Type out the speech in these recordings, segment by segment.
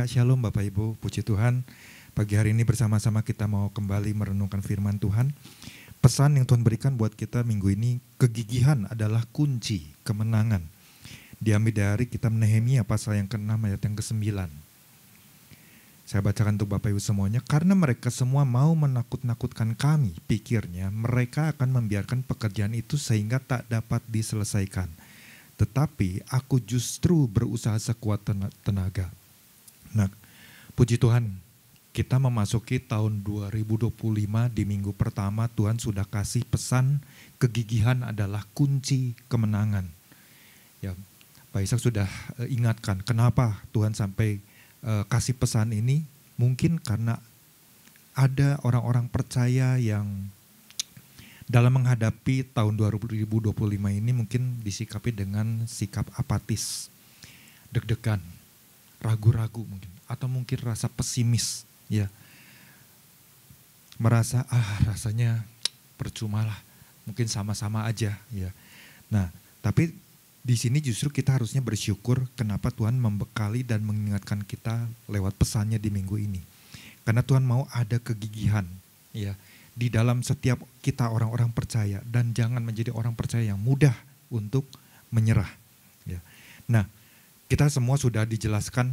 Ya, shalom Bapak Ibu, puji Tuhan. Pagi hari ini bersama-sama kita mau kembali merenungkan firman Tuhan. Pesan yang Tuhan berikan buat kita minggu ini, kegigihan adalah kunci kemenangan. Diambil dari kitab Nehemia pasal yang ke-6 ayat yang ke-9. Saya bacakan untuk Bapak Ibu semuanya. Karena mereka semua mau menakut-nakutkan kami, pikirnya mereka akan membiarkan pekerjaan itu sehingga tak dapat diselesaikan. Tetapi aku justru berusaha sekuat tenaga. Nah, puji Tuhan, kita memasuki tahun 2025 di minggu pertama Tuhan sudah kasih pesan kegigihan adalah kunci kemenangan. Ya, Pak Ishak sudah ingatkan kenapa Tuhan sampai kasih pesan ini. Mungkin karena ada orang-orang percaya yang dalam menghadapi tahun 2025 ini mungkin disikapi dengan sikap apatis, deg-degan, ragu-ragu mungkin, atau mungkin rasa pesimis, ya, merasa rasanya percuma lah, mungkin sama-sama aja, ya. Nah, tapi di sini justru kita harusnya bersyukur kenapa Tuhan membekali dan mengingatkan kita lewat pesannya di minggu ini, karena Tuhan mau ada kegigihan, ya, di dalam setiap kita orang-orang percaya, dan jangan menjadi orang percaya yang mudah untuk menyerah, ya. Nah, kita semua sudah dijelaskan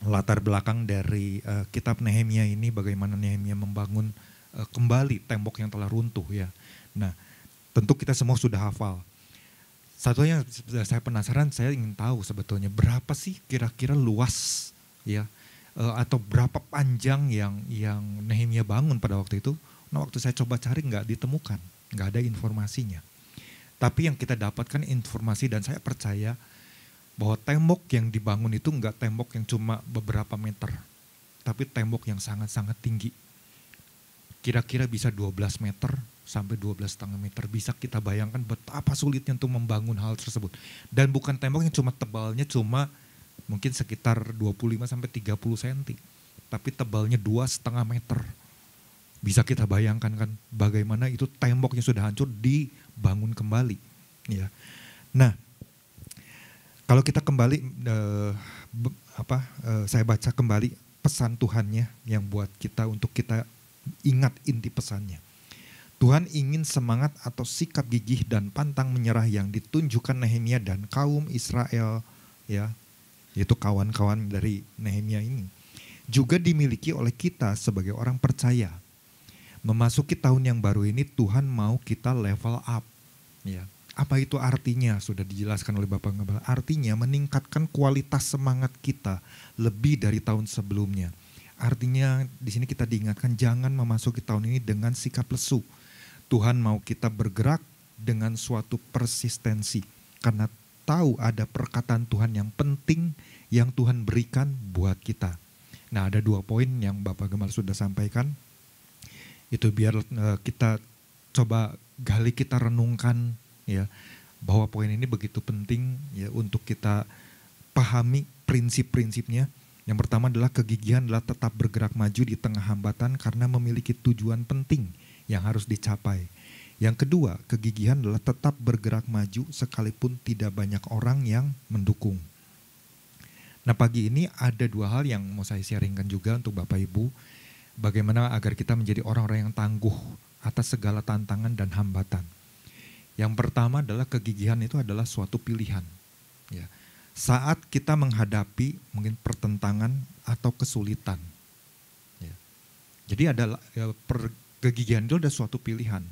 latar belakang dari kitab Nehemia ini, bagaimana Nehemia membangun kembali tembok yang telah runtuh, ya. Nah, tentu kita semua sudah hafal. Satunya saya penasaran, saya ingin tahu sebetulnya berapa sih kira-kira luas, ya, atau berapa panjang yang Nehemia bangun pada waktu itu. Nah, waktu saya coba cari nggak ditemukan, nggak ada informasinya. Tapi yang kita dapatkan informasi, dan saya percaya bahwa tembok yang dibangun itu enggak tembok yang cuma beberapa meter, tapi tembok yang sangat-sangat tinggi. Kira-kira bisa 12 meter sampai 12,5 meter. Bisa kita bayangkan betapa sulitnya untuk membangun hal tersebut. Dan bukan tembok yang cuma tebalnya cuma mungkin sekitar 25 sampai 30 cm, tapi tebalnya 2,5 meter. Bisa kita bayangkan kan bagaimana itu tembok yang sudah hancur dibangun kembali, ya. Nah, kalau kita kembali, saya baca kembali pesan Tuhannya yang buat kita untuk kita ingat inti pesannya. Tuhan ingin semangat atau sikap gigih dan pantang menyerah yang ditunjukkan Nehemia dan kaum Israel, ya, yaitu kawan-kawan dari Nehemia ini, juga dimiliki oleh kita sebagai orang percaya. Memasuki tahun yang baru ini Tuhan mau kita level up, ya. Apa itu artinya? Sudah dijelaskan oleh Bapak Ngabala. Artinya meningkatkan kualitas semangat kita lebih dari tahun sebelumnya. Artinya di sini kita diingatkan jangan memasuki tahun ini dengan sikap lesu. Tuhan mau kita bergerak dengan suatu persistensi, karena tahu ada perkataan Tuhan yang penting yang Tuhan berikan buat kita. Nah, ada 2 poin yang Bapak Gemal sudah sampaikan. Itu biar kita coba gali, kita renungkan, ya, bahwa poin ini begitu penting, ya, untuk kita pahami prinsip-prinsipnya. Yang pertama adalah kegigihan adalah tetap bergerak maju di tengah hambatan karena memiliki tujuan penting yang harus dicapai. Yang kedua, kegigihan adalah tetap bergerak maju sekalipun tidak banyak orang yang mendukung. Nah, pagi ini ada 2 hal yang mau saya sharingkan juga untuk Bapak Ibu. Bagaimana agar kita menjadi orang-orang yang tangguh atas segala tantangan dan hambatan. Yang pertama adalah kegigihan itu adalah suatu pilihan, ya. Saat kita menghadapi mungkin pertentangan atau kesulitan, ya. Jadi adalah kegigihan itu ada suatu pilihan.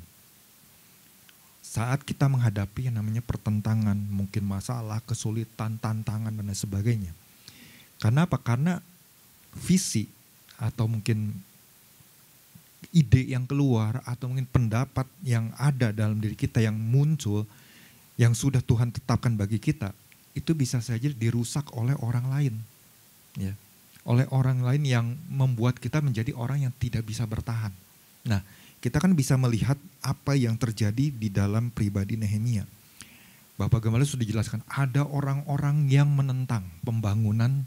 Saat kita menghadapi yang namanya pertentangan, mungkin masalah, kesulitan, tantangan dan lain sebagainya. Karena apa? Karena visi atau mungkin ide yang keluar atau mungkin pendapat yang ada dalam diri kita yang muncul, yang sudah Tuhan tetapkan bagi kita, itu bisa saja dirusak oleh orang lain, ya, oleh orang lain yang membuat kita menjadi orang yang tidak bisa bertahan. Nah, kita kan bisa melihat apa yang terjadi di dalam pribadi Nehemia. Bapak Gemala sudah dijelaskan, ada orang-orang yang menentang pembangunan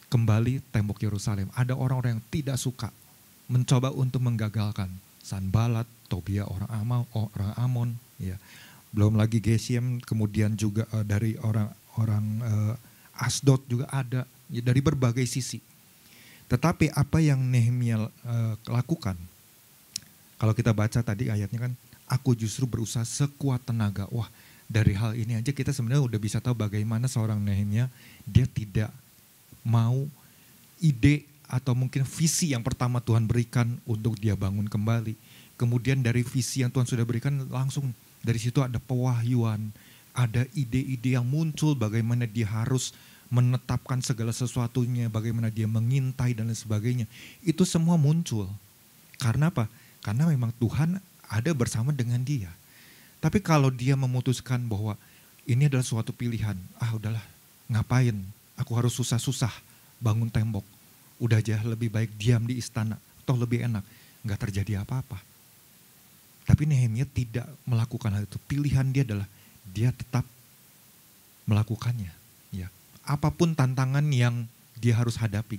kembali tembok Yerusalem. Ada orang-orang yang tidak suka, mencoba untuk menggagalkan. Sanbalat, Tobia orang Amon, ya. Belum lagi Geshem, kemudian juga dari orang-orang Asdod juga ada, ya, dari berbagai sisi. Tetapi apa yang Nehemia lakukan? Kalau kita baca tadi ayatnya kan, aku justru berusaha sekuat tenaga. Wah, dari hal ini aja kita sebenarnya udah bisa tahu bagaimana seorang Nehemia, dia tidak mau ide atau mungkin visi yang pertama Tuhan berikan untuk dia bangun kembali. Kemudian dari visi yang Tuhan sudah berikan langsung dari situ ada pewahyuan, ada ide-ide yang muncul bagaimana dia harus menetapkan segala sesuatunya, bagaimana dia mengintai dan lain sebagainya. Itu semua muncul. Karena apa? Karena memang Tuhan ada bersama dengan dia. Tapi kalau dia memutuskan bahwa ini adalah suatu pilihan, udahlah ngapain, aku harus susah-susah bangun tembok. Udah aja lebih baik diam di istana, toh lebih enak, gak terjadi apa-apa. Tapi Nehemia tidak melakukan hal itu. Pilihan dia adalah dia tetap melakukannya. Ya. Apapun tantangan yang dia harus hadapi,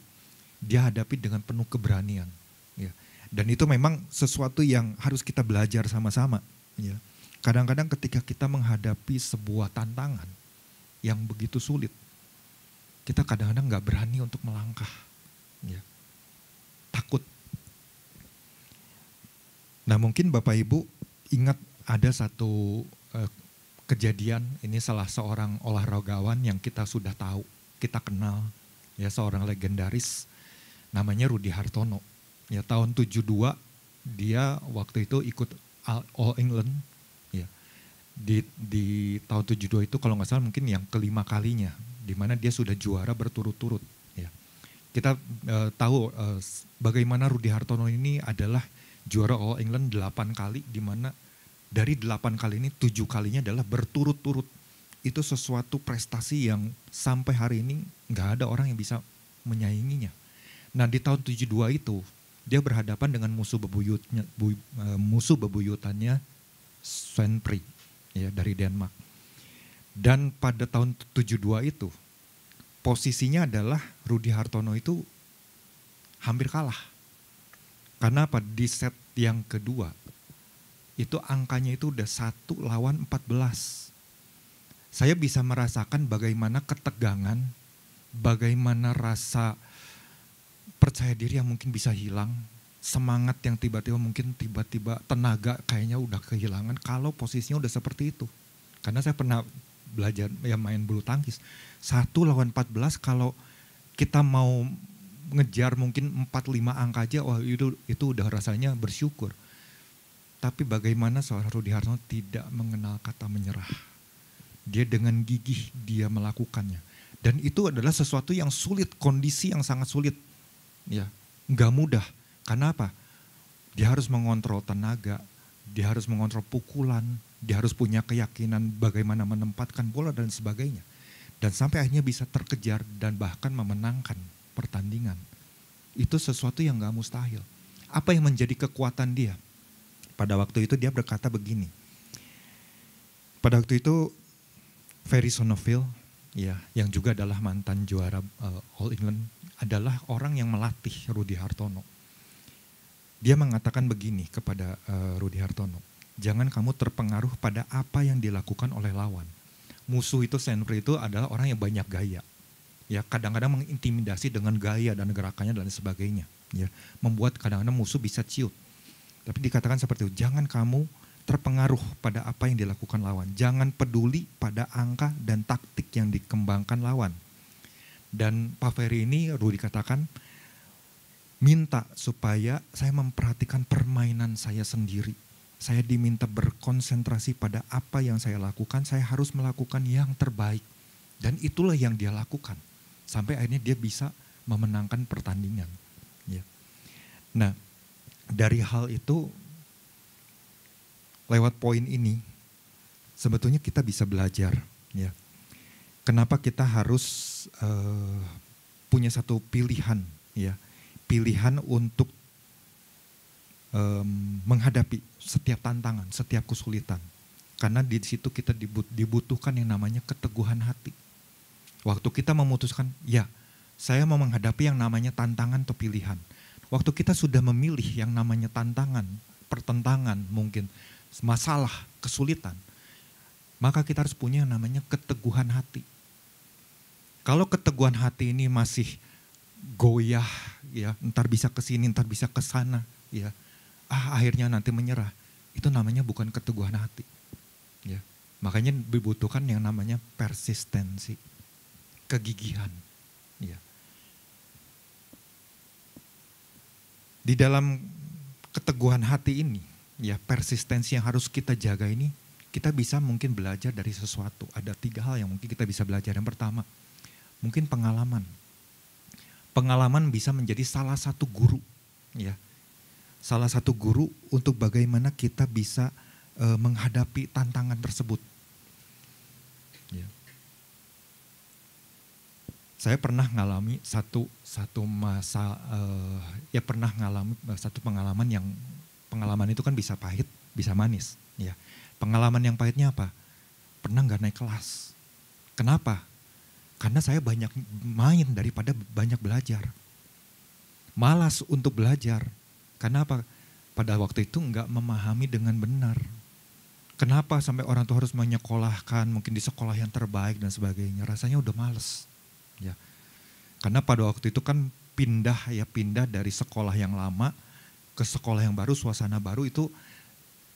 dia hadapi dengan penuh keberanian. Ya. Dan itu memang sesuatu yang harus kita belajar sama-sama. Ya. Kadang-kadang ketika kita menghadapi sebuah tantangan yang begitu sulit, kita kadang-kadang gak berani untuk melangkah. Ya. Takut. Nah mungkin Bapak Ibu ingat ada satu kejadian, ini salah seorang olahragawan yang kita sudah tahu, kita kenal, ya seorang legendaris, namanya Rudy Hartono. Ya tahun 72 dia waktu itu ikut All England, ya di tahun 72 itu kalau nggak salah mungkin yang kelima kalinya, di mana dia sudah juara berturut-turut. Ya. Kita tahu bagaimana Rudy Hartono ini adalah juara All England 8 kali, di mana dari 8 kali ini 7 kalinya adalah berturut-turut. Itu sesuatu prestasi yang sampai hari ini gak ada orang yang bisa menyainginya. Nah di tahun 72 itu dia berhadapan dengan musuh bebuyutannya Sven Pri, ya, dari Denmark. Dan pada tahun 72 itu posisinya adalah Rudy Hartono itu hampir kalah. Karena apa? Di set yang kedua, itu angkanya itu udah 1-14. Saya bisa merasakan bagaimana ketegangan, bagaimana rasa percaya diri yang mungkin bisa hilang, semangat yang tiba-tiba tenaga kayaknya udah kehilangan kalau posisinya udah seperti itu. Karena saya pernah belajar ya main bulu tangkis, 1-14 kalau kita mau ngejar mungkin 4-5 angka aja, wah itu udah rasanya bersyukur. Tapi bagaimana seorang Rudy Hartono tidak mengenal kata menyerah. Dia dengan gigih dia melakukannya. Dan itu adalah sesuatu yang sulit, kondisi yang sangat sulit. Ya, nggak mudah. Karena apa? Dia harus mengontrol tenaga, dia harus mengontrol pukulan, dia harus punya keyakinan bagaimana menempatkan bola dan sebagainya. Dan sampai akhirnya bisa terkejar dan bahkan memenangkan pertandingan. Itu sesuatu yang gak mustahil. Apa yang menjadi kekuatan dia? Pada waktu itu dia berkata begini. Pada waktu itu Ferry Sonofield, ya, yang juga adalah mantan juara All England, adalah orang yang melatih Rudy Hartono. Dia mengatakan begini kepada Rudy Hartono, jangan kamu terpengaruh pada apa yang dilakukan oleh lawan. Musuh itu, Sven Pri itu adalah orang yang banyak gaya. Ya, kadang-kadang mengintimidasi dengan gaya dan gerakannya dan sebagainya. Ya, membuat kadang-kadang musuh bisa ciut. Tapi dikatakan seperti itu, jangan kamu terpengaruh pada apa yang dilakukan lawan. Jangan peduli pada angka dan taktik yang dikembangkan lawan. Dan Pak Ferry ini, Rudy katakan, minta supaya saya memperhatikan permainan saya sendiri. Saya diminta berkonsentrasi pada apa yang saya lakukan, saya harus melakukan yang terbaik. Dan itulah yang dia lakukan. Sampai akhirnya dia bisa memenangkan pertandingan. Ya. Nah, dari hal itu, lewat poin ini, sebetulnya kita bisa belajar. Ya. Kenapa kita harus punya satu pilihan, ya, pilihan untuk menghadapi setiap tantangan, setiap kesulitan. Karena di situ kita dibutuhkan yang namanya keteguhan hati. Waktu kita memutuskan, ya saya mau menghadapi yang namanya tantangan atau pilihan. Waktu kita sudah memilih yang namanya tantangan, pertentangan mungkin, masalah, kesulitan, maka kita harus punya yang namanya keteguhan hati. Kalau keteguhan hati ini masih goyah, ya, ntar bisa ke sini, ntar bisa ke sana, ya, akhirnya nanti menyerah, itu namanya bukan keteguhan hati. Ya. Makanya dibutuhkan yang namanya persistensi, kegigihan. Ya. Di dalam keteguhan hati ini, ya, persistensi yang harus kita jaga ini, kita bisa mungkin belajar dari sesuatu. Ada 3 hal yang mungkin kita bisa belajar. Yang pertama, mungkin pengalaman. Pengalaman bisa menjadi salah satu guru, ya. Salah satu guru untuk bagaimana kita bisa menghadapi tantangan tersebut. Ya. Saya pernah ngalami satu masa, ya pernah ngalami satu pengalaman yang pengalaman itu kan bisa pahit, bisa manis. Ya. Pengalaman yang pahitnya apa? Pernah nggak naik kelas. Kenapa? Karena saya banyak main daripada banyak belajar. Malas untuk belajar. Karena apa? Pada waktu itu nggak memahami dengan benar. Kenapa sampai orang tua harus menyekolahkan, mungkin di sekolah yang terbaik dan sebagainya. Rasanya udah males. Ya. Karena pada waktu itu kan pindah dari sekolah yang lama ke sekolah yang baru, suasana baru itu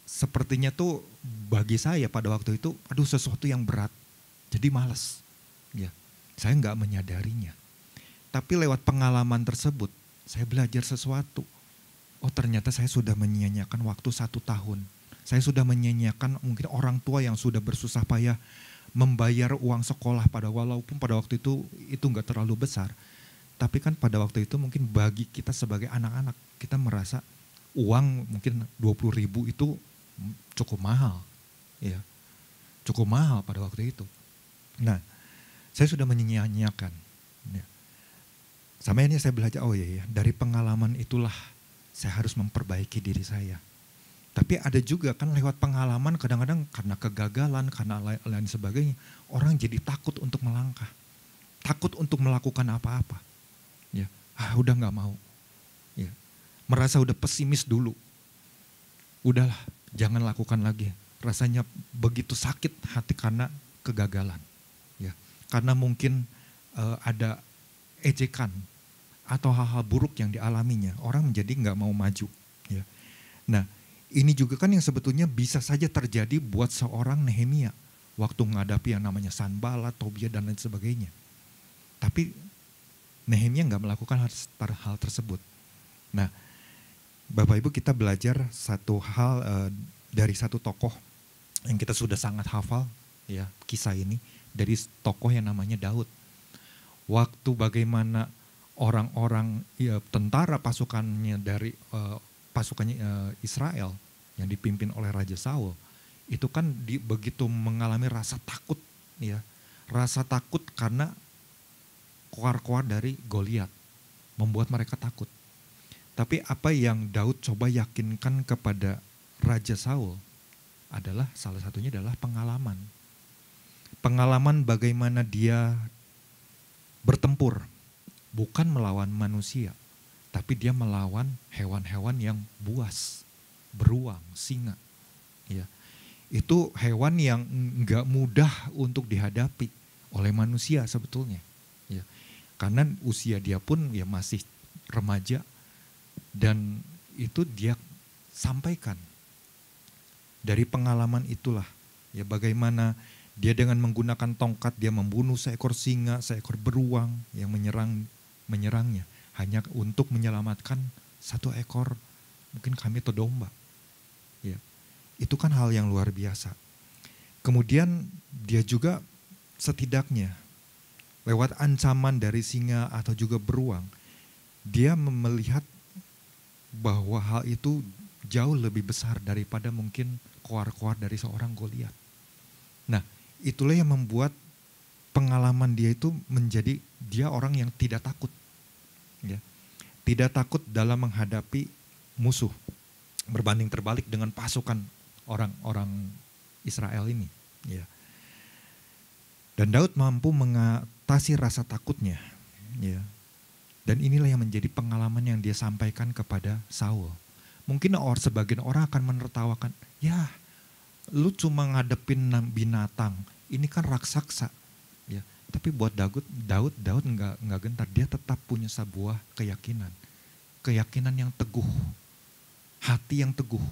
sepertinya tuh bagi saya pada waktu itu, aduh sesuatu yang berat. Jadi males. Ya. Saya nggak menyadarinya. Tapi lewat pengalaman tersebut, saya belajar sesuatu. Oh ternyata saya sudah menyia-nyiakan waktu 1 tahun. Saya sudah menyia-nyiakan mungkin orang tua yang sudah bersusah payah membayar uang sekolah walaupun pada waktu itu nggak terlalu besar. Tapi kan pada waktu itu mungkin bagi kita sebagai anak-anak, kita merasa uang mungkin 20.000 itu cukup mahal. Ya, cukup mahal pada waktu itu. Nah, saya sudah menyia-nyiakan. Ya. Sampai ini saya belajar, oh iya, dari pengalaman itulah saya harus memperbaiki diri saya. Tapi ada juga kan lewat pengalaman kadang-kadang karena kegagalan, karena lain sebagainya, orang jadi takut untuk melangkah. Takut untuk melakukan apa-apa. Ya, udah gak mau. Ya. Merasa udah pesimis dulu. Udahlah, jangan lakukan lagi. Rasanya begitu sakit hati karena kegagalan. Ya. Karena mungkin ada ejekan atau hal-hal buruk yang dialaminya. Orang menjadi gak mau maju. Ya. Nah, ini juga kan yang sebetulnya bisa saja terjadi buat seorang Nehemia waktu menghadapi yang namanya Sanballat, Tobia dan lain sebagainya. Tapi Nehemia nggak melakukan hal tersebut. Nah, Bapak Ibu kita belajar satu hal dari satu tokoh yang kita sudah sangat hafal, ya kisah ini dari tokoh yang namanya Daud. Waktu bagaimana orang-orang tentara pasukannya dari pasukannya Israel yang dipimpin oleh Raja Saul itu kan begitu mengalami rasa takut, ya rasa takut karena koar-koar dari Goliat membuat mereka takut. Tapi apa yang Daud coba yakinkan kepada Raja Saul adalah salah satunya adalah pengalaman. Pengalaman bagaimana dia bertempur bukan melawan manusia, tapi dia melawan hewan-hewan yang buas, beruang, singa. Ya. Itu hewan yang enggak mudah untuk dihadapi oleh manusia sebetulnya. Ya. Karena usia dia pun ya masih remaja dan itu dia sampaikan. Dari pengalaman itulah ya bagaimana dia dengan menggunakan tongkat dia membunuh seekor singa, seekor beruang yang menyerangnya. Hanya untuk menyelamatkan 1 ekor mungkin kambing atau domba. Ya, itu kan hal yang luar biasa. Kemudian dia juga setidaknya lewat ancaman dari singa atau juga beruang, dia melihat bahwa hal itu jauh lebih besar daripada mungkin koar-koar dari seorang Goliat. Nah, itulah yang membuat pengalaman dia itu menjadi dia orang yang tidak takut. Ya. Tidak takut dalam menghadapi musuh. Berbanding terbalik dengan pasukan orang-orang Israel ini. Ya. Dan Daud mampu mengatasi rasa takutnya. Ya. Dan inilah yang menjadi pengalaman yang dia sampaikan kepada Saul. Mungkin sebagian orang akan menertawakan, ya lu cuma ngadepin binatang, ini kan raksasa. Ya. Tapi buat Daud nggak gentar. Dia tetap punya sebuah keyakinan yang teguh, hati yang teguh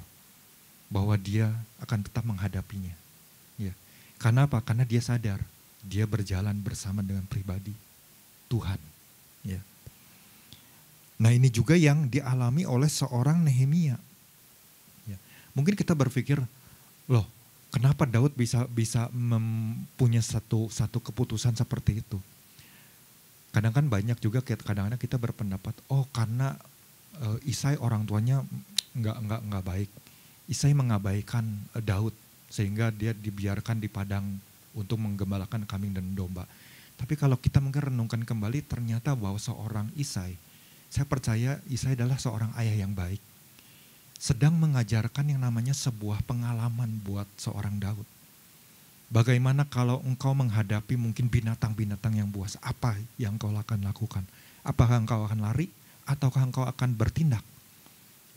bahwa dia akan tetap menghadapinya. Ya. Karena apa? Karena dia sadar dia berjalan bersama dengan pribadi Tuhan. Ya. Nah ini juga yang dialami oleh seorang Nehemia. Ya. Mungkin kita berpikir, loh kenapa Daud bisa mempunyai satu keputusan seperti itu? Kadang kan banyak juga kadang-kadang kita berpendapat, oh karena Isai orang tuanya nggak baik. Isai mengabaikan Daud sehingga dia dibiarkan di padang untuk menggembalakan kambing dan domba. Tapi kalau kita mungkin renungkan kembali, ternyata bahwa seorang Isai, saya percaya Isai adalah seorang ayah yang baik. Sedang mengajarkan yang namanya sebuah pengalaman buat seorang Daud. Bagaimana kalau engkau menghadapi mungkin binatang-binatang yang buas, apa yang engkau akan lakukan? Apakah engkau akan lari ataukah engkau akan bertindak?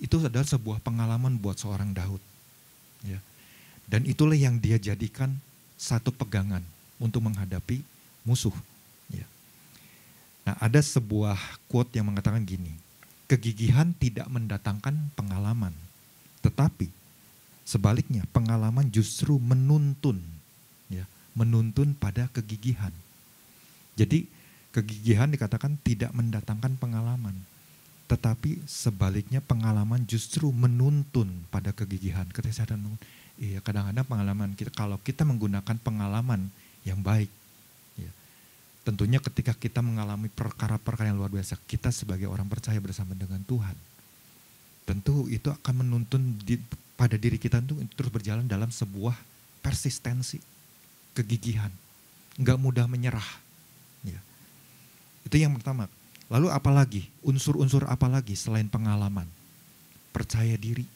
Itu adalah sebuah pengalaman buat seorang Daud. Ya. Dan itulah yang dia jadikan satu pegangan untuk menghadapi musuh. Ya. Nah ada sebuah quote yang mengatakan gini, kegigihan tidak mendatangkan pengalaman, tetapi sebaliknya pengalaman justru menuntun pada kegigihan. Jadi kegigihan dikatakan tidak mendatangkan pengalaman, tetapi sebaliknya pengalaman justru menuntun pada kegigihan. Ketika saya iya kadang-kadang pengalaman kita, kalau kita menggunakan pengalaman yang baik, tentunya ketika kita mengalami perkara-perkara yang luar biasa, kita sebagai orang percaya bersama dengan Tuhan, tentu itu akan menuntun pada diri kita untuk terus berjalan dalam sebuah persistensi, kegigihan, nggak mudah menyerah. Ya. Itu yang pertama. Lalu apalagi, unsur-unsur apalagi selain pengalaman? Percaya diri.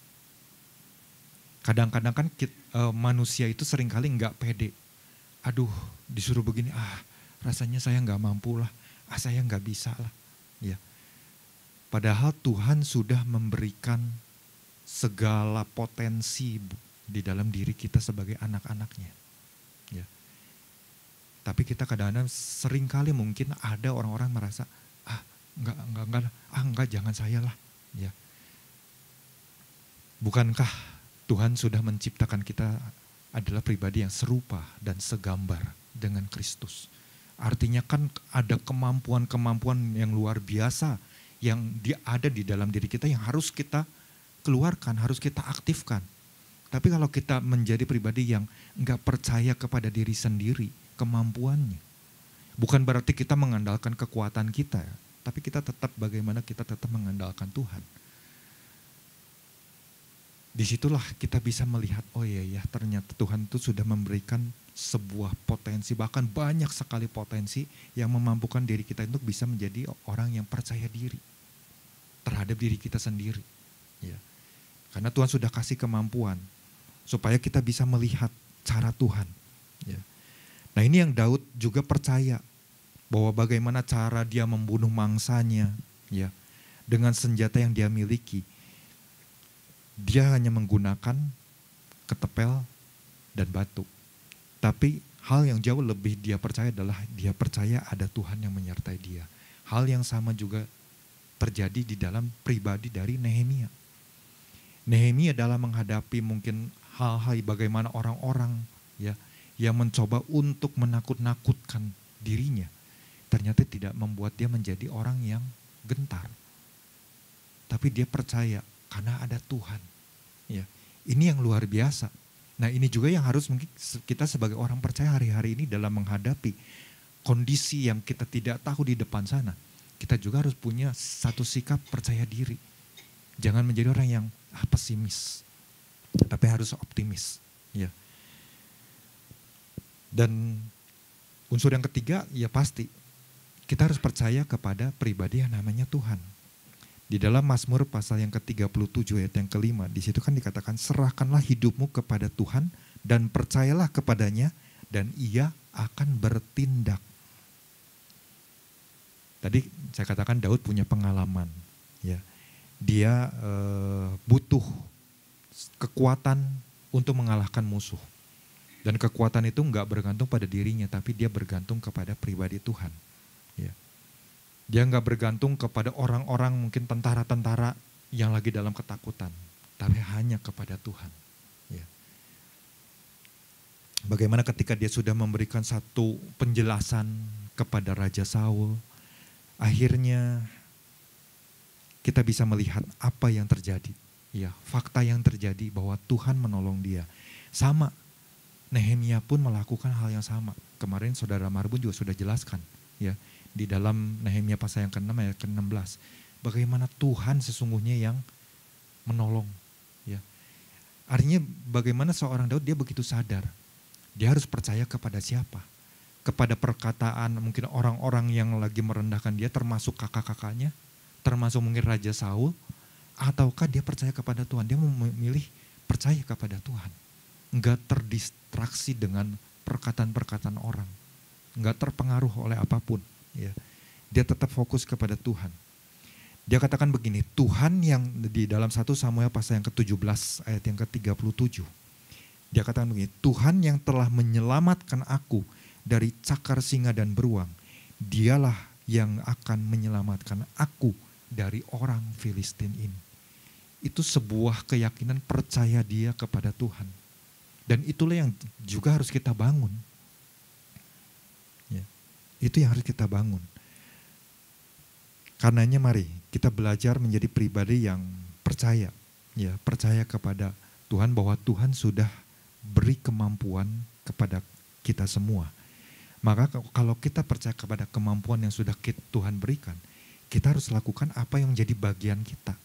Kadang-kadang kan manusia itu seringkali nggak pede. Aduh disuruh begini, rasanya saya nggak mampu lah, saya nggak bisa lah. Ya. Padahal Tuhan sudah memberikan segala potensi di dalam diri kita sebagai anak-anaknya. Ya. Tapi kita kadang-kadang seringkali mungkin ada orang-orang merasa, enggak jangan saya lah. Ya. Bukankah Tuhan sudah menciptakan kita adalah pribadi yang serupa dan segambar dengan Kristus? Artinya kan ada kemampuan-kemampuan yang luar biasa yang ada di dalam diri kita yang harus kita keluarkan, harus kita aktifkan. Tapi kalau kita menjadi pribadi yang enggak percaya kepada diri sendiri, kemampuannya, bukan berarti kita mengandalkan kekuatan kita, tapi kita tetap mengandalkan Tuhan. Disitulah kita bisa melihat, oh iya ternyata Tuhan itu sudah memberikan sebuah potensi, bahkan banyak sekali potensi yang memampukan diri kita untuk bisa menjadi orang yang percaya diri terhadap diri kita sendiri. Ya. Karena Tuhan sudah kasih kemampuan supaya kita bisa melihat cara Tuhan. Ya. Nah ini yang Daud juga percaya bahwa bagaimana cara dia membunuh mangsanya, ya, dengan senjata yang dia miliki. Dia hanya menggunakan ketepel dan batu. Tapi hal yang jauh lebih dia percaya adalah dia percaya ada Tuhan yang menyertai dia. Hal yang sama juga terjadi di dalam pribadi dari Nehemia. Nehemia dalam menghadapi mungkin hal-hal bagaimana orang-orang ya yang mencoba untuk menakut-nakutkan dirinya, ternyata tidak membuat dia menjadi orang yang gentar. Tapi dia percaya karena ada Tuhan. Ya, ini yang luar biasa. Nah ini juga yang harus mungkin kita sebagai orang percaya hari-hari ini dalam menghadapi kondisi yang kita tidak tahu di depan sana. Kita juga harus punya satu sikap percaya diri. Jangan menjadi orang yang pesimis, tapi harus optimis. Ya. Dan unsur yang ketiga ya pasti kita harus percaya kepada pribadi yang namanya Tuhan. Di dalam Mazmur pasal yang ke-37 ayat yang kelima, di situ kan dikatakan serahkanlah hidupmu kepada Tuhan dan percayalah kepadanya dan ia akan bertindak. Tadi saya katakan Daud punya pengalaman, ya. Dia butuh kekuatan untuk mengalahkan musuh. Dan kekuatan itu nggak bergantung pada dirinya, tapi dia bergantung kepada pribadi Tuhan. Ya. Dia nggak bergantung kepada orang-orang, mungkin tentara-tentara yang lagi dalam ketakutan, tapi hanya kepada Tuhan. Ya. Bagaimana ketika dia sudah memberikan satu penjelasan kepada Raja Saul, akhirnya kita bisa melihat apa yang terjadi. Ya, fakta yang terjadi bahwa Tuhan menolong dia. Sama, Nehemia pun melakukan hal yang sama. Kemarin saudara Marbun juga sudah jelaskan, ya, di dalam Nehemia pasal yang ke-6 ayat ke-16. Bagaimana Tuhan sesungguhnya yang menolong. Ya. Artinya bagaimana seorang Daud dia begitu sadar. Dia harus percaya kepada siapa? Kepada perkataan mungkin orang-orang yang lagi merendahkan dia, termasuk kakak-kakaknya, termasuk mungkin Raja Saul, ataukah dia percaya kepada Tuhan? Dia memilih percaya kepada Tuhan. Enggak terdistraksi dengan perkataan-perkataan orang. Enggak terpengaruh oleh apapun. Ya. Dia tetap fokus kepada Tuhan. Dia katakan begini, Tuhan yang di dalam 1 Samuel pasal yang ke-17 ayat yang ke-37. Dia katakan begini, Tuhan yang telah menyelamatkan aku dari cakar singa dan beruang, dialah yang akan menyelamatkan aku dari orang Filistin ini. Itu sebuah keyakinan percaya dia kepada Tuhan. Dan itulah yang juga harus kita bangun. Ya, itu yang harus kita bangun. Karenanya mari kita belajar menjadi pribadi yang percaya. Ya, percaya kepada Tuhan bahwa Tuhan sudah beri kemampuan kepada kita semua. Maka kalau kita percaya kepada kemampuan yang sudah Tuhan berikan, kita harus lakukan apa yang menjadi bagian kita.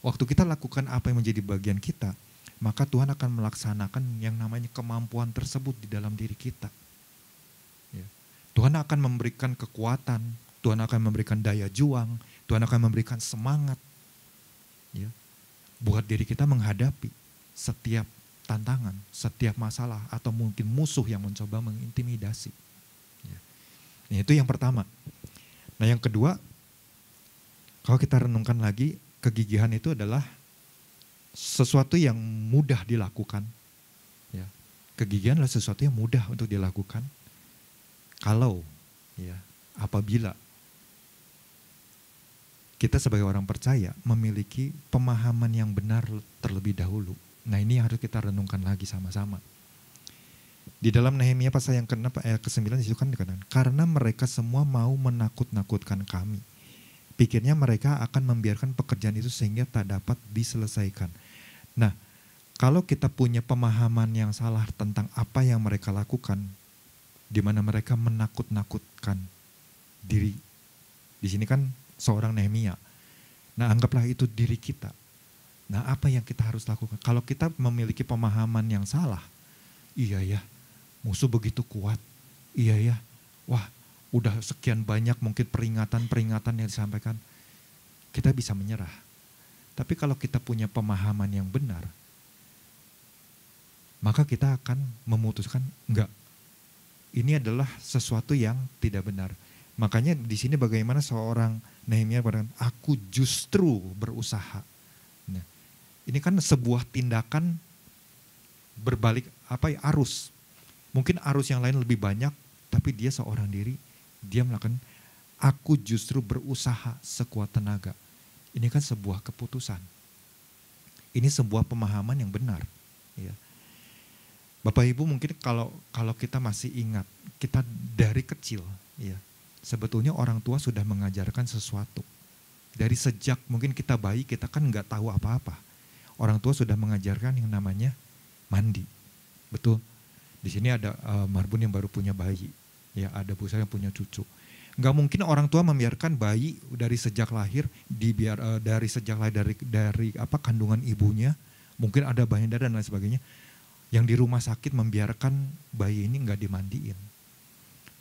Waktu kita lakukan apa yang menjadi bagian kita, maka Tuhan akan melaksanakan yang namanya kemampuan tersebut di dalam diri kita. Ya. Tuhan akan memberikan kekuatan, Tuhan akan memberikan daya juang, Tuhan akan memberikan semangat. Ya. Buat diri kita menghadapi setiap tantangan, setiap masalah, atau mungkin musuh yang mencoba mengintimidasi. Ya. Nah, itu yang pertama. Nah yang kedua, kalau kita renungkan lagi, kegigihan itu adalah sesuatu yang mudah dilakukan. Ya. Kegigihan adalah sesuatu yang mudah untuk dilakukan. Kalau, ya, apabila kita sebagai orang percaya memiliki pemahaman yang benar terlebih dahulu. Nah ini yang harus kita renungkan lagi sama-sama. Di dalam Nehemia pasal yang ke-6 ayat ke-9 disitu kan dikatakan, karena mereka semua mau menakut-nakutkan kami. Pikirnya mereka akan membiarkan pekerjaan itu sehingga tak dapat diselesaikan. Nah, kalau kita punya pemahaman yang salah tentang apa yang mereka lakukan, di mana mereka menakut-nakutkan diri. Di sini kan seorang Nehemia. Nah, anggaplah itu diri kita. Nah, apa yang kita harus lakukan? Kalau kita memiliki pemahaman yang salah, iya ya, musuh begitu kuat. Iya ya, wah, udah sekian banyak mungkin peringatan-peringatan yang disampaikan, kita bisa menyerah. Tapi kalau kita punya pemahaman yang benar, maka kita akan memutuskan, enggak, ini adalah sesuatu yang tidak benar. Makanya di sini bagaimana seorang Nehemia berkata, aku justru berusaha. Nah, ini kan sebuah tindakan berbalik arus. Mungkin arus yang lain lebih banyak, tapi dia seorang diri, dia melakukan, aku justru berusaha sekuat tenaga. Ini kan sebuah keputusan. Ini sebuah pemahaman yang benar. Ya. Bapak Ibu mungkin kalau kita masih ingat, kita dari kecil, ya, sebetulnya orang tua sudah mengajarkan sesuatu. Dari sejak mungkin kita bayi, kita kan nggak tahu apa-apa. Orang tua sudah mengajarkan yang namanya mandi. Betul. Di sini ada Marbun yang baru punya bayi. Ya, ada Bu saya yang punya cucu. Nggak mungkin orang tua membiarkan bayi dari sejak lahir, dari sejak lahir dari kandungan ibunya, mungkin ada bayi dan lain sebagainya, yang di rumah sakit membiarkan bayi ini nggak dimandiin,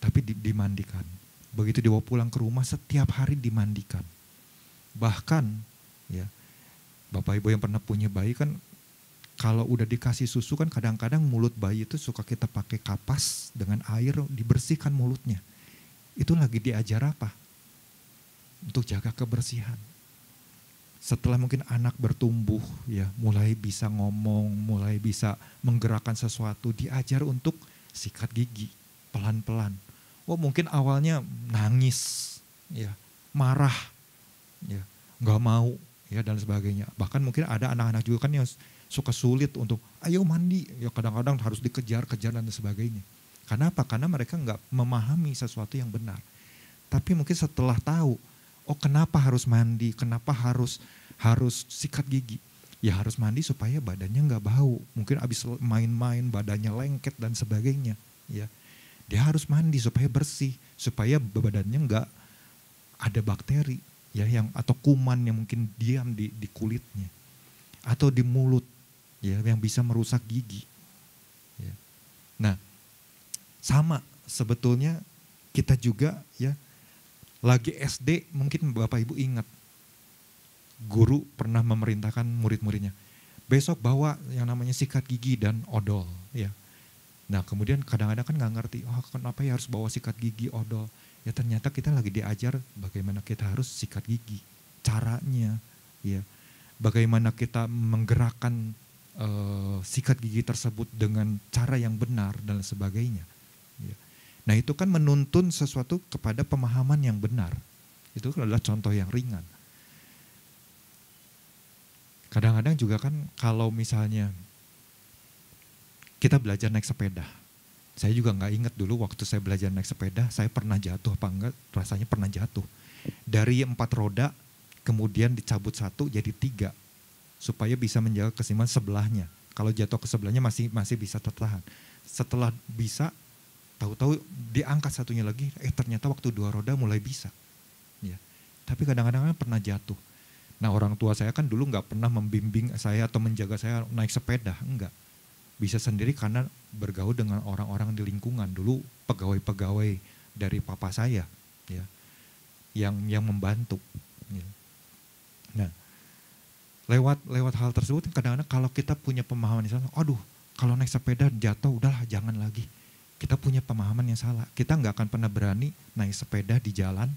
tapi dimandikan. Begitu dibawa pulang ke rumah setiap hari dimandikan. Bahkan, ya, Bapak Ibu yang pernah punya bayi kan, kalau udah dikasih susu kan kadang-kadang mulut bayi itu suka kita pakai kapas dengan air dibersihkan mulutnya. Itu lagi diajar apa? Untuk jaga kebersihan. Setelah mungkin anak bertumbuh, ya, mulai bisa ngomong, mulai bisa menggerakkan sesuatu, diajar untuk sikat gigi pelan-pelan. Oh, mungkin awalnya nangis, ya, marah, ya, nggak mau, ya, dan sebagainya. Bahkan mungkin ada anak-anak juga kan yang suka sulit untuk ayo mandi, ya, kadang-kadang harus dikejar-kejar dan sebagainya. Karena apa? Karena mereka nggak memahami sesuatu yang benar. Tapi mungkin setelah tahu, oh kenapa harus mandi, kenapa harus sikat gigi. Ya harus mandi supaya badannya nggak bau. Mungkin abis main-main badannya lengket dan sebagainya. Ya, dia harus mandi supaya bersih, supaya badannya nggak ada bakteri, ya, yang atau kuman yang mungkin diam di kulitnya atau di mulut, ya, yang bisa merusak gigi. Ya. Nah, sama sebetulnya kita juga, ya, lagi SD mungkin Bapak Ibu ingat, guru pernah memerintahkan murid-muridnya, besok bawa yang namanya sikat gigi dan odol, ya. Nah kemudian kadang-kadang kan nggak ngerti, oh kenapa ya harus bawa sikat gigi, odol. Ya ternyata kita lagi diajar bagaimana kita harus sikat gigi, caranya, ya. Bagaimana kita menggerakkan sikat gigi tersebut dengan cara yang benar dan sebagainya. Ya. Nah itu kan menuntun sesuatu kepada pemahaman yang benar. Itu adalah contoh yang ringan. Kadang-kadang juga kan kalau misalnya kita belajar naik sepeda. Saya juga nggak ingat dulu waktu saya belajar naik sepeda, saya pernah jatuh apa enggak, rasanya pernah jatuh. Dari 4 roda, kemudian dicabut 1 jadi 3, supaya bisa menjaga keseimbangan sebelahnya. Kalau jatuh ke sebelahnya masih bisa tertahan. Setelah bisa, tahu-tahu diangkat satunya lagi, ternyata waktu 2 roda mulai bisa. Ya. Tapi kadang-kadang kan pernah jatuh. Nah orang tua saya kan dulu nggak pernah membimbing saya atau menjaga saya naik sepeda, enggak. Bisa sendiri karena bergaul dengan orang-orang di lingkungan. Dulu pegawai-pegawai dari papa saya, ya, yang membantu. Ya. Nah, lewat hal tersebut kadang-kadang kalau kita punya pemahaman yang salah, aduh kalau naik sepeda jatuh udahlah jangan lagi. Kita punya pemahaman yang salah. Kita nggak akan pernah berani naik sepeda di jalan.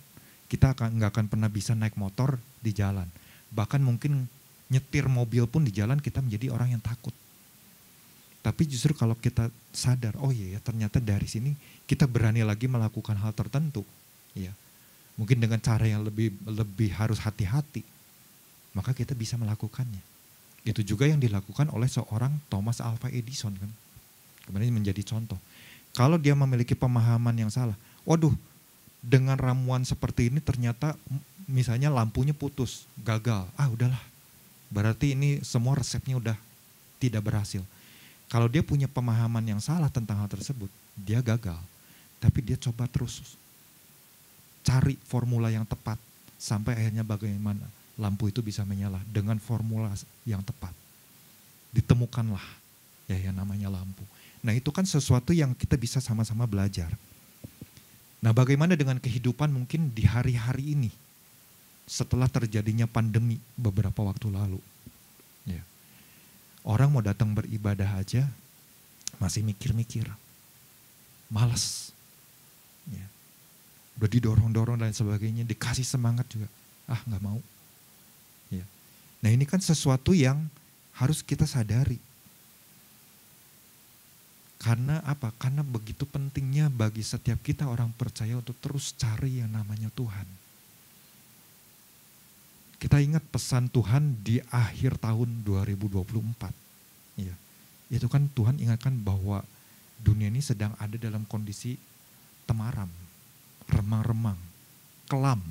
Kita nggak akan pernah bisa naik motor di jalan. Bahkan mungkin nyetir mobil pun di jalan kita menjadi orang yang takut. Tapi justru kalau kita sadar, oh iya ya ternyata dari sini kita berani lagi melakukan hal tertentu, ya, mungkin dengan cara yang lebih harus hati-hati, maka kita bisa melakukannya. Itu juga yang dilakukan oleh seorang Thomas Alva Edison kan, kemudian menjadi contoh. Kalau dia memiliki pemahaman yang salah, waduh, dengan ramuan seperti ini ternyata misalnya lampunya putus, gagal, udahlah, berarti ini semua resepnya udah tidak berhasil. Kalau dia punya pemahaman yang salah tentang hal tersebut, dia gagal. Tapi dia coba terus cari formula yang tepat sampai akhirnya bagaimana lampu itu bisa menyala dengan formula yang tepat. Ditemukanlah ya yang namanya lampu. Nah itu kan sesuatu yang kita bisa sama-sama belajar. Nah bagaimana dengan kehidupan mungkin di hari-hari ini setelah terjadinya pandemi beberapa waktu lalu. Ya. Orang mau datang beribadah aja masih mikir-mikir, malas, ya. Udah didorong-dorong dan sebagainya, dikasih semangat juga, nggak mau. Ya. Nah ini kan sesuatu yang harus kita sadari. Karena apa? Karena begitu pentingnya bagi setiap kita orang percaya untuk terus cari yang namanya Tuhan. Kita ingat pesan Tuhan di akhir tahun 2024. Ya, itu kan Tuhan ingatkan bahwa dunia ini sedang ada dalam kondisi temaram, remang-remang, kelam.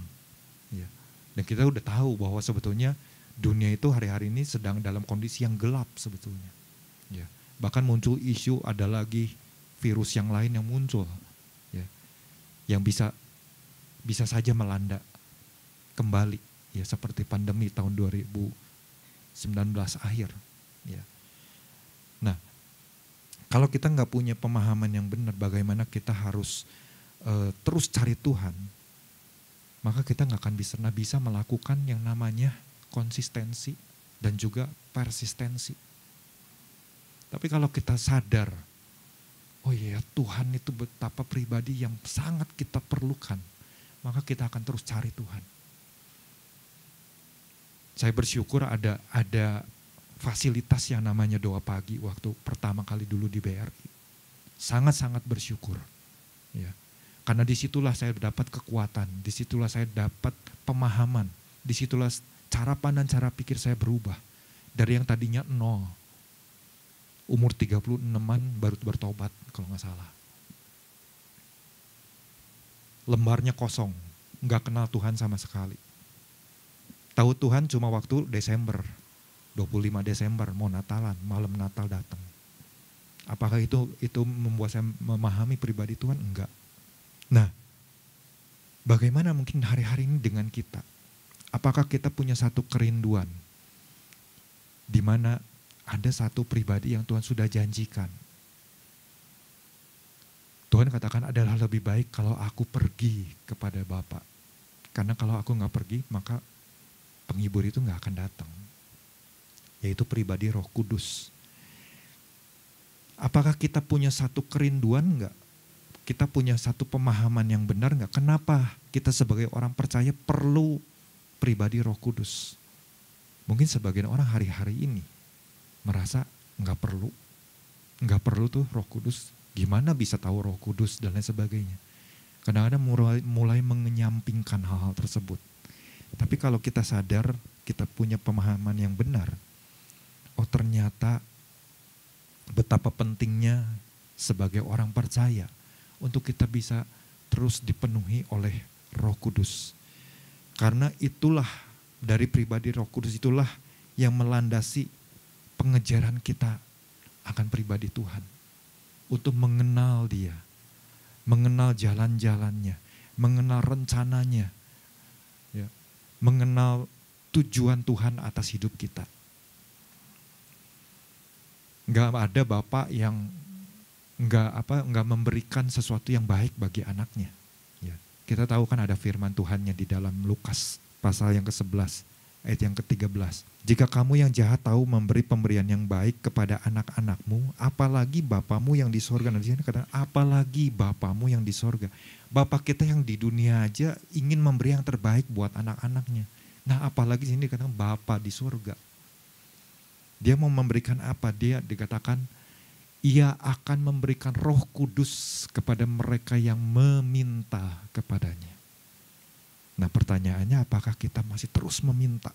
Ya. Dan kita udah tahu bahwa sebetulnya dunia itu hari-hari ini sedang dalam kondisi yang gelap sebetulnya. Ya. Bahkan muncul isu ada lagi virus yang lain yang muncul. Ya. Yang bisa saja melanda kembali. Ya, seperti pandemi tahun 2019 akhir. Ya. Nah, kalau kita nggak punya pemahaman yang benar bagaimana kita harus terus cari Tuhan, maka kita nggak akan bisa melakukan yang namanya konsistensi dan juga persistensi. Tapi kalau kita sadar, oh iya Tuhan itu betapa pribadi yang sangat kita perlukan, maka kita akan terus cari Tuhan. Saya bersyukur ada fasilitas yang namanya doa pagi waktu pertama kali dulu di BRI. Sangat-sangat bersyukur. Ya. Karena disitulah saya dapat kekuatan, disitulah saya dapat pemahaman, disitulah cara pandang, cara pikir saya berubah. Dari yang tadinya 0, umur 36-an baru bertobat kalau nggak salah. Lembarnya kosong, nggak kenal Tuhan sama sekali. Tahu Tuhan cuma waktu Desember, 25 Desember mau Natalan, malam Natal datang. Apakah itu membuat saya memahami pribadi Tuhan? Enggak. Nah, bagaimana mungkin hari-hari ini dengan kita? Apakah kita punya satu kerinduan di mana ada satu pribadi yang Tuhan sudah janjikan? Tuhan katakan adalah lebih baik kalau aku pergi kepada Bapa. Karena kalau aku nggak pergi, maka penghibur itu nggak akan datang. Yaitu pribadi Roh Kudus. Apakah kita punya satu kerinduan nggak? Kita punya satu pemahaman yang benar nggak? Kenapa kita sebagai orang percaya perlu pribadi Roh Kudus? Mungkin sebagian orang hari-hari ini merasa nggak perlu tuh Roh Kudus. Gimana bisa tahu Roh Kudus dan lain sebagainya? Kadang-kadang mulai mengenyampingkan hal-hal tersebut. Tapi kalau kita sadar, kita punya pemahaman yang benar. Oh ternyata betapa pentingnya sebagai orang percaya untuk kita bisa terus dipenuhi oleh Roh Kudus. Karena itulah dari pribadi Roh Kudus itulah yang melandasi pengejaran kita akan pribadi Tuhan. Untuk mengenal Dia, mengenal jalan-jalannya, mengenal rencananya, ya, mengenal tujuan Tuhan atas hidup kita. Enggak ada bapak yang enggak memberikan sesuatu yang baik bagi anaknya. Ya. Kita tahu kan ada firman Tuhannya di dalam Lukas pasal yang ke-11 ayat yang ke-13. Jika kamu yang jahat tahu memberi pemberian yang baik kepada anak-anakmu, apalagi Bapamu yang di sorga. Nah, di sini kata apalagi Bapamu yang di sorga. Bapak kita yang di dunia aja ingin memberi yang terbaik buat anak-anaknya. Nah apalagi di sini dikatakan Bapa di sorga. Dia mau memberikan apa? Dia dikatakan Ia akan memberikan Roh Kudus kepada mereka yang meminta kepadanya. Nah pertanyaannya apakah kita masih terus meminta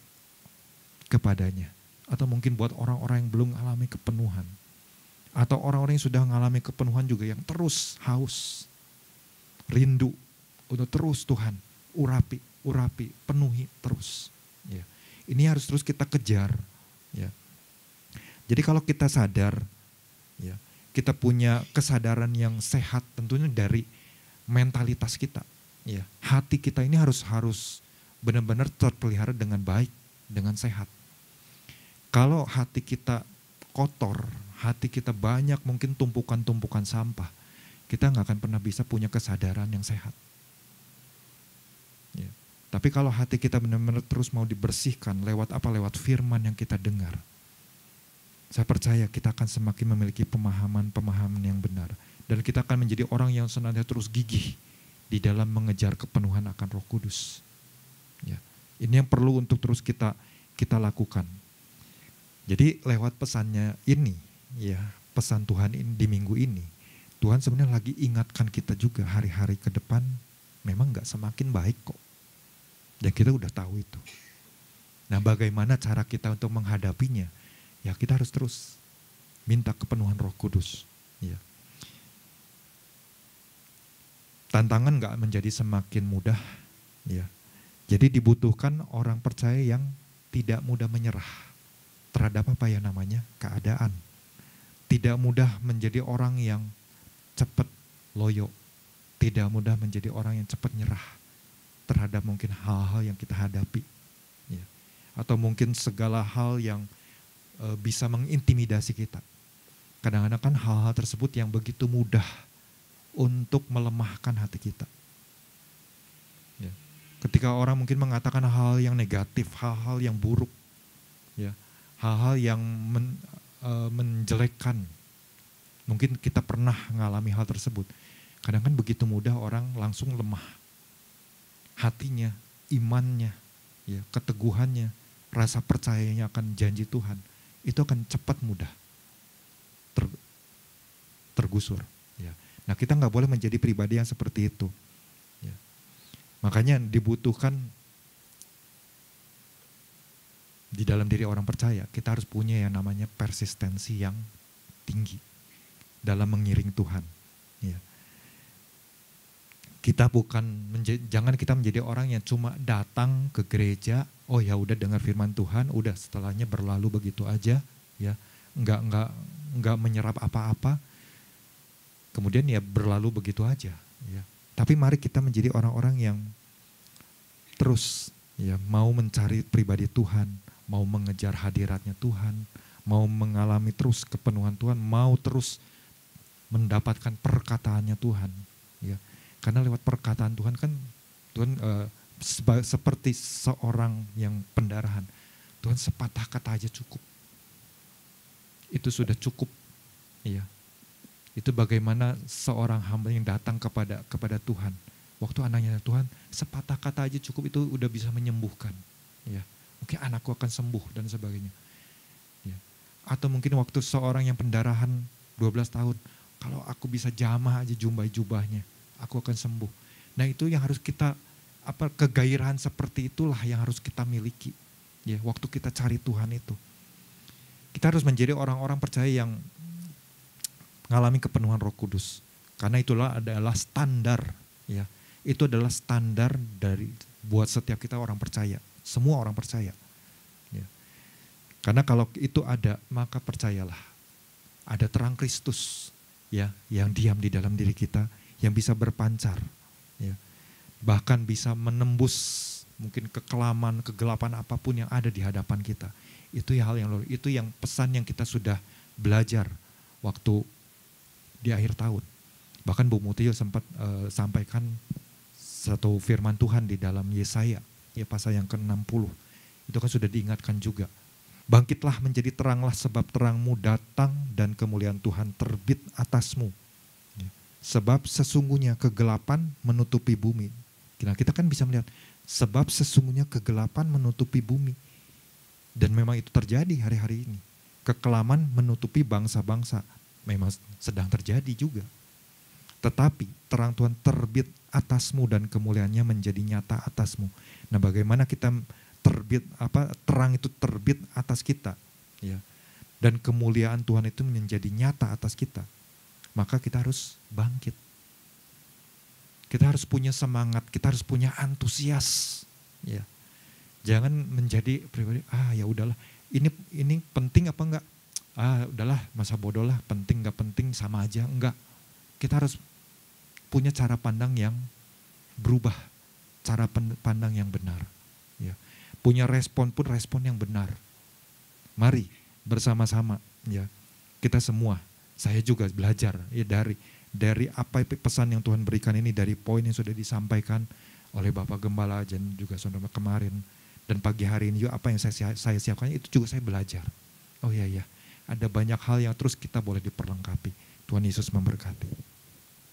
kepadanya? Atau mungkin buat orang-orang yang belum mengalami kepenuhan. Atau orang-orang yang sudah mengalami kepenuhan juga yang terus haus. Rindu untuk terus Tuhan urapi, penuhi terus. Ya. Ini harus terus kita kejar. Ya. Jadi kalau kita sadar, ya, kita punya kesadaran yang sehat tentunya dari mentalitas kita. Ya. Hati kita ini harus benar-benar terpelihara dengan baik, dengan sehat. Kalau hati kita kotor, hati kita banyak mungkin tumpukan-tumpukan sampah, kita nggak akan pernah bisa punya kesadaran yang sehat. Ya. Tapi kalau hati kita benar-benar terus mau dibersihkan lewat apa? Lewat firman yang kita dengar. Saya percaya kita akan semakin memiliki pemahaman yang benar. Dan kita akan menjadi orang yang senantiasa terus gigih di dalam mengejar kepenuhan akan Roh Kudus. Ya. Ini yang perlu untuk terus kita lakukan. Jadi lewat pesannya ini, ya pesan Tuhan ini di minggu ini, Tuhan sebenarnya lagi ingatkan kita juga hari-hari ke depan memang gak semakin baik kok. Dan kita udah tahu itu. Nah bagaimana cara kita untuk menghadapinya? Ya kita harus terus minta kepenuhan Roh Kudus. Ya. Tantangan gak menjadi semakin mudah. Ya. Jadi dibutuhkan orang percaya yang tidak mudah menyerah terhadap apa ya namanya keadaan. Tidak mudah menjadi orang yang cepat loyo. Tidak mudah menjadi orang yang cepat nyerah terhadap mungkin hal-hal yang kita hadapi. Ya. Atau mungkin segala hal yang bisa mengintimidasi kita. Kadang-kadang kan hal-hal tersebut yang begitu mudah untuk melemahkan hati kita. Ya. Ketika orang mungkin mengatakan hal yang negatif, hal-hal yang buruk, ya, hal-hal yang menjelekkan, mungkin kita pernah mengalami hal tersebut. Kadang kan begitu mudah orang langsung lemah. Hatinya, imannya, ya, keteguhannya rasa percayanya akan janji Tuhan, itu akan cepat mudah tergusur. Ya. Nah kita nggak boleh menjadi pribadi yang seperti itu. Ya. Makanya dibutuhkan di dalam diri orang percaya, kita harus punya yang namanya persistensi yang tinggi dalam mengiring Tuhan. Ya. Kita jangan kita menjadi orang yang cuma datang ke gereja, oh ya udah dengar firman Tuhan, udah setelahnya berlalu begitu aja, ya, nggak menyerap apa-apa, kemudian ya berlalu begitu aja, ya. Tapi mari kita menjadi orang-orang yang terus, ya, mau mencari pribadi Tuhan, mau mengejar hadiratnya Tuhan, mau mengalami terus kepenuhan Tuhan, mau terus mendapatkan perkataannya Tuhan, ya. Karena lewat perkataan Tuhan kan, Tuhan seperti seorang yang pendarahan, Tuhan sepatah kata aja cukup. Itu sudah cukup, ya. Itu bagaimana seorang hamba yang datang kepada Tuhan. Waktu anaknya Tuhan, sepatah kata aja cukup, itu udah bisa menyembuhkan, ya. Mungkin anakku akan sembuh dan sebagainya. Ya. Atau mungkin waktu seorang yang pendarahan 12 tahun, kalau aku bisa jamah aja jubahnya, aku akan sembuh. Nah itu yang harus kita, kegairahan seperti itulah yang harus kita miliki. Ya, waktu kita cari Tuhan itu. Kita harus menjadi orang-orang percaya yang mengalami kepenuhan Roh Kudus. Karena itulah adalah standar, ya. Itu adalah standar buat setiap kita orang percaya. Semua orang percaya. Ya. Karena kalau itu ada, maka percayalah. Ada terang Kristus, ya, yang diam di dalam diri kita, yang bisa berpancar, ya. Bahkan bisa menembus mungkin kekelaman, kegelapan apapun yang ada di hadapan kita. Itu yang pesan yang kita sudah belajar waktu di akhir tahun. Bahkan Bu Mutia sempat sampaikan satu firman Tuhan di dalam Yesaya, ya, pasal yang ke-60. Itu kan sudah diingatkan juga. Bangkitlah menjadi teranglah, sebab terangmu datang dan kemuliaan Tuhan terbit atasmu. Sebab sesungguhnya kegelapan menutupi bumi. Nah kita kan bisa melihat, sebab sesungguhnya kegelapan menutupi bumi. Dan memang itu terjadi hari-hari ini. Kekelaman menutupi bangsa-bangsa. Memang sedang terjadi juga. Tetapi terang Tuhan terbit atasmu dan kemuliaannya menjadi nyata atasmu. Nah bagaimana kita terang itu terbit atas kita. Ya. Dan kemuliaan Tuhan itu menjadi nyata atas kita. Maka kita harus bangkit. Kita harus punya semangat, kita harus punya antusias. Ya. Jangan menjadi pribadi, ya udahlah, ini penting apa enggak? Udahlah, masa bodoh lah, penting enggak penting sama aja, enggak. Kita harus punya cara pandang yang berubah, cara pandang yang benar. Ya. Punya respon pun respon yang benar. Mari bersama-sama, ya, kita semua. Saya juga belajar, ya, dari apa pesan yang Tuhan berikan ini, dari poin yang sudah disampaikan oleh Bapak Gembala dan juga saudara kemarin, dan pagi hari ini juga apa yang saya siapkan itu juga saya belajar. Oh iya, ada banyak hal yang terus kita boleh diperlengkapi. Tuhan Yesus memberkati.